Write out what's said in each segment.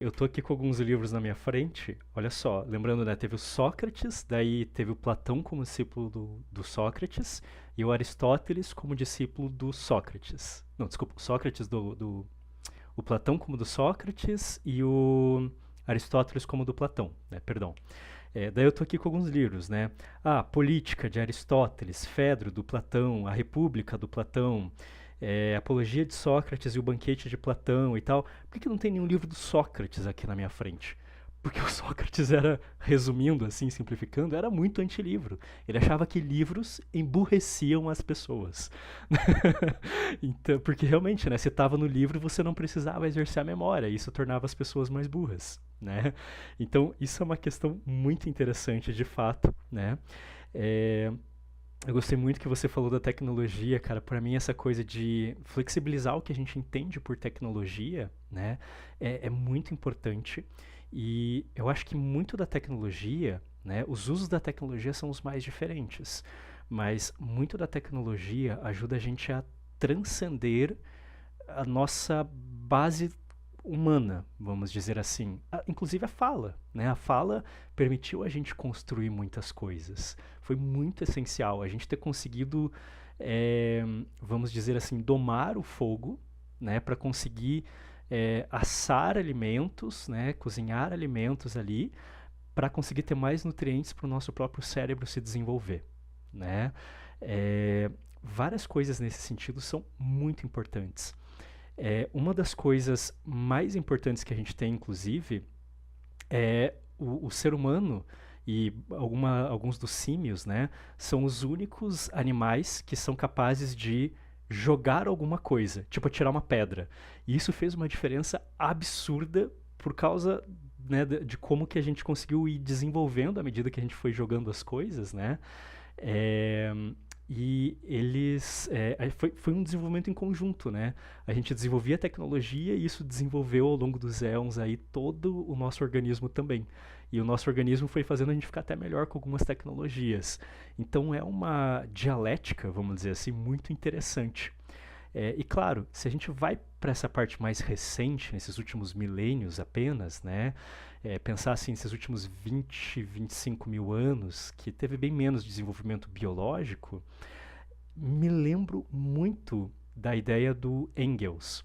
Eu tô aqui com alguns livros na minha frente. Olha só, lembrando, né? Teve o Sócrates, daí teve o Platão como discípulo do Sócrates e o Aristóteles como discípulo do Sócrates. Não, desculpa, o Sócrates o Platão como do Sócrates e o Aristóteles como do Platão, né? Perdão. Daí eu tô aqui com alguns livros, né? Ah, Política de Aristóteles, Fedro do Platão, A República do Platão, Apologia de Sócrates e o Banquete de Platão e tal. Por que não tem nenhum livro do Sócrates aqui na minha frente? Porque o Sócrates era, resumindo assim, simplificando, era muito anti-livro. Ele achava que livros emburreciam as pessoas. Então, porque realmente, né, você estava no livro, você não precisava exercer a memória, e isso tornava as pessoas mais burras, né? Então, isso é uma questão muito interessante, de fato, né? É, eu gostei muito que você falou da tecnologia, cara. Para mim, essa coisa de flexibilizar o que a gente entende por tecnologia, né, é muito importante. E eu acho que muito da tecnologia, né, os usos da tecnologia são os mais diferentes, mas muito da tecnologia ajuda a gente a transcender a nossa base humana, vamos dizer assim. Inclusive a fala, né? A fala permitiu a gente construir muitas coisas. Foi muito essencial a gente ter conseguido, vamos dizer assim, domar o fogo, né? Para conseguir assar alimentos, né? Cozinhar alimentos ali, para conseguir ter mais nutrientes para o nosso próprio cérebro se desenvolver, né? É, várias coisas nesse sentido são muito importantes. Uma das coisas mais importantes que a gente tem, inclusive, é o ser humano e alguns dos símios, né, são os únicos animais que são capazes de jogar alguma coisa, tipo atirar uma pedra. E isso fez uma diferença absurda por causa, né, de como que a gente conseguiu ir desenvolvendo à medida que a gente foi jogando as coisas, né? É, e eles. Foi um desenvolvimento em conjunto, né? A gente desenvolvia a tecnologia e isso desenvolveu ao longo dos éons aí todo o nosso organismo também. E o nosso organismo foi fazendo a gente ficar até melhor com algumas tecnologias. Então é uma dialética, vamos dizer assim, muito interessante. E claro, se a gente vai para essa parte mais recente, nesses últimos milênios apenas, né? Pensar assim, esses últimos 20, 25 mil anos, que teve bem menos desenvolvimento biológico, me lembro muito da ideia do Engels,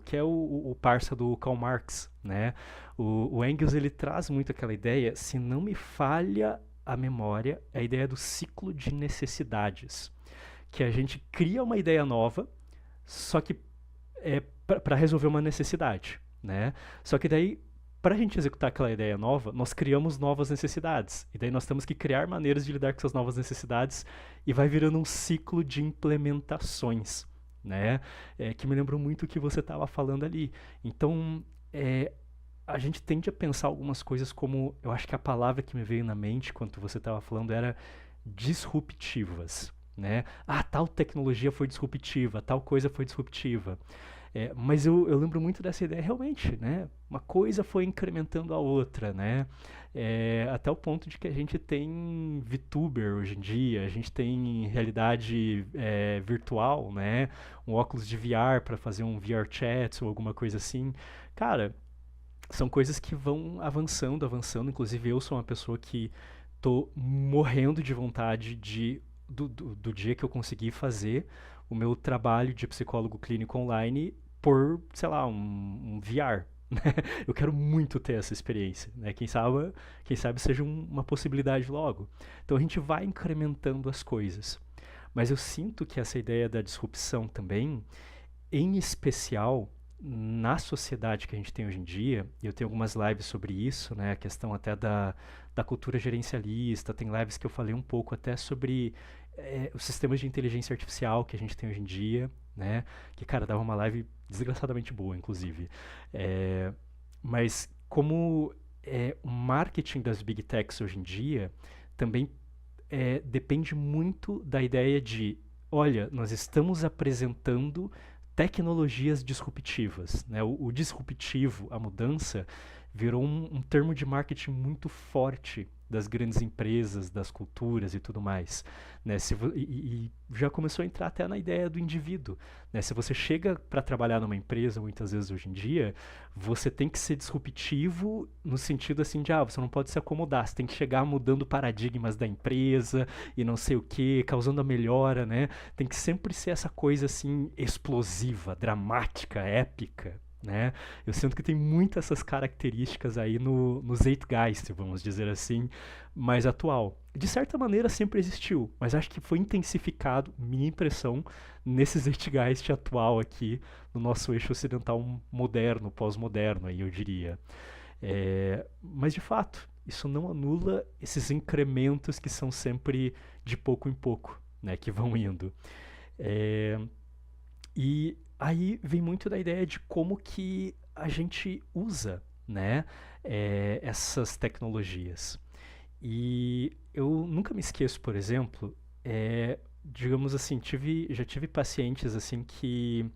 que é o parça do Karl Marx, né? O Engels ele traz muito aquela ideia, se não me falha a memória, é a ideia do ciclo de necessidades, que a gente cria uma ideia nova, só que é para resolver uma necessidade, né? Só que daí, para a gente executar aquela ideia nova, nós criamos novas necessidades. E daí nós temos que criar maneiras de lidar com essas novas necessidades e vai virando um ciclo de implementações, né? Que me lembrou muito o que você estava falando ali. Então, a gente tende a pensar algumas coisas como, eu acho que a palavra que me veio na mente quando você estava falando era disruptivas, né? Ah, tal tecnologia foi disruptiva, tal coisa foi disruptiva. Mas eu lembro muito dessa ideia realmente, né? Uma coisa foi incrementando a outra, né? Até o ponto de que a gente tem VTuber hoje em dia, a gente tem realidade virtual, né? Um óculos de VR para fazer um VR chat ou alguma coisa assim. Cara, são coisas que vão avançando, avançando. Inclusive eu sou uma pessoa que tô morrendo de vontade do dia que eu consegui fazer o meu trabalho de psicólogo clínico online por, sei lá, um VR. Né? Eu quero muito ter essa experiência, né? Quem sabe seja uma possibilidade logo. Então a gente vai incrementando as coisas. Mas eu sinto que essa ideia da disrupção também, em especial na sociedade que a gente tem hoje em dia, e eu tenho algumas lives sobre isso, né, a questão até da cultura gerencialista, tem lives que eu falei um pouco até sobre os sistemas de inteligência artificial que a gente tem hoje em dia, né, que, cara, dava uma live desgraçadamente boa, inclusive. É, mas como o marketing das big techs hoje em dia também depende muito da ideia de, olha, nós estamos apresentando tecnologias disruptivas. Né? O disruptivo, a mudança, virou um termo de marketing muito forte das grandes empresas, das culturas e tudo mais, né? E já começou a entrar até na ideia do indivíduo, né? Se você chega para trabalhar numa empresa, muitas vezes hoje em dia, você tem que ser disruptivo no sentido assim de, você não pode se acomodar, você tem que chegar mudando paradigmas da empresa e não sei o que, causando a melhora, né? Tem que sempre ser essa coisa assim explosiva, dramática, épica, né? Eu sinto que tem muitas essas características aí no Zeitgeist, vamos dizer assim, mais atual. De certa maneira sempre existiu, mas acho que foi intensificado, minha impressão, nesse Zeitgeist atual aqui, no nosso eixo ocidental moderno, pós-moderno, aí eu diria. Mas de fato, isso não anula esses incrementos que são sempre de pouco em pouco, né, que vão indo. É, e aí vem muito da ideia de como que a gente usa, né, essas tecnologias. E eu nunca me esqueço, por exemplo, digamos assim, já tive pacientes assim que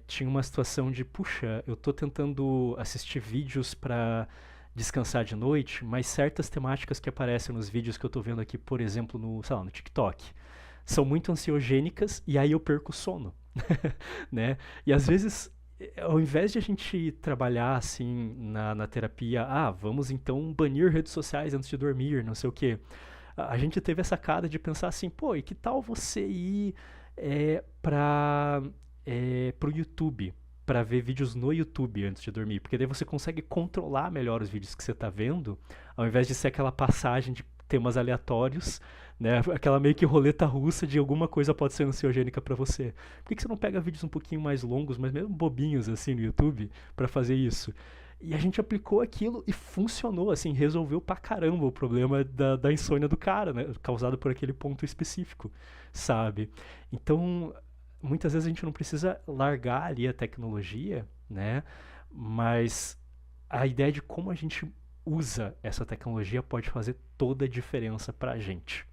tinha uma situação de, puxa, eu tô tentando assistir vídeos para descansar de noite, mas certas temáticas que aparecem nos vídeos que eu tô vendo aqui, por exemplo, no, sei lá, no TikTok, são muito ansiogênicas e aí eu perco o sono, né? E às vezes, ao invés de a gente trabalhar assim na terapia, vamos então banir redes sociais antes de dormir, não sei o quê. A gente teve essa cara de pensar assim, pô, e que tal você ir para pro YouTube, para ver vídeos no YouTube antes de dormir, porque daí você consegue controlar melhor os vídeos que você está vendo, ao invés de ser aquela passagem de temas aleatórios, né? Aquela meio que roleta russa de alguma coisa pode ser ansiogênica para você. Por que você não pega vídeos um pouquinho mais longos, mas mesmo bobinhos assim no YouTube, para fazer isso? E a gente aplicou aquilo e funcionou, assim, resolveu pra caramba o problema da insônia do cara, né? Causado por aquele ponto específico, sabe? Então, muitas vezes a gente não precisa largar ali a tecnologia, né? Mas a ideia de como a gente usa essa tecnologia pode fazer toda a diferença pra gente.